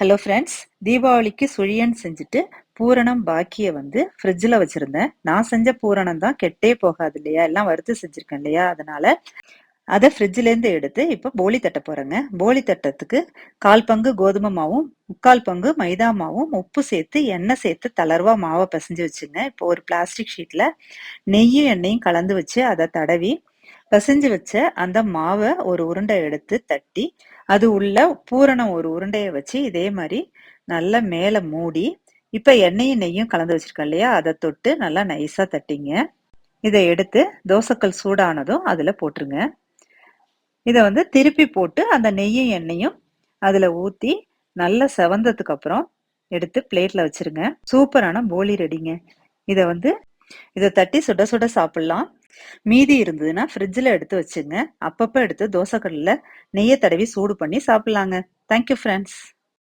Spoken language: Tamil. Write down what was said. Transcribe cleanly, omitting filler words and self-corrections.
ஹலோ ஃப்ரெண்ட்ஸ், தீபாவளிக்கு சுழியன் செஞ்சுட்டு பூரணம் பாக்கிய ஃப்ரிட்ஜில் வச்சிருந்தேன். நான் செஞ்ச பூரணம் தான் கெட்டே போகாது இல்லையா, எல்லாம் வறுத்து செஞ்சிருக்கேன் இல்லையா, அதனால அதை ஃப்ரிட்ஜிலேருந்து எடுத்து இப்போ போலி தட்ட போறேங்க. போலி தட்டத்துக்கு 1/4 பங்கு கோதுமை மாவும் 3/4 பங்கு மைதா மாவும் உப்பு சேர்த்து எண்ணெய் சேர்த்து தளர்வா மாவை பிசைஞ்சு வச்சுங்க. இப்போ ஒரு பிளாஸ்டிக் ஷீட்ல நெய்யும் எண்ணெயும் கலந்து வச்சு அதை தடவி பிசைஞ்சு வச்ச அந்த மாவை ஒரு உருண்டை எடுத்து தட்டி அது உள்ள பூரணம் ஒரு உருண்டைய வச்சு இதே மாதிரி நல்லா மேல மூடி இப்ப எண்ணெயும் நெய்யும் கலந்து வச்சிருக்கேன் இல்லையா, அதை தொட்டு நல்லா நைஸா தட்டிங்க. இதை எடுத்து தோசைக்கல் சூடானதும் அதுல போட்டுருங்க. இதை திருப்பி போட்டு அந்த நெய்யும் எண்ணெயும் அதுல ஊத்தி நல்லா செவந்ததுக்கு அப்புறம் எடுத்து பிளேட்ல வச்சிருங்க. சூப்பரான போலி ரெடிங்க. இதை இதை தட்டி சுட சுட சாப்பிடலாம். மீதி இருந்ததுன்னா ஃப்ரிட்ஜில் எடுத்து வச்சுங்க. அப்பப்போ எடுத்து தோசைக்கல்லில் நெய்யை தடவி சூடு பண்ணி சாப்பிடலாங்க. Thank you friends.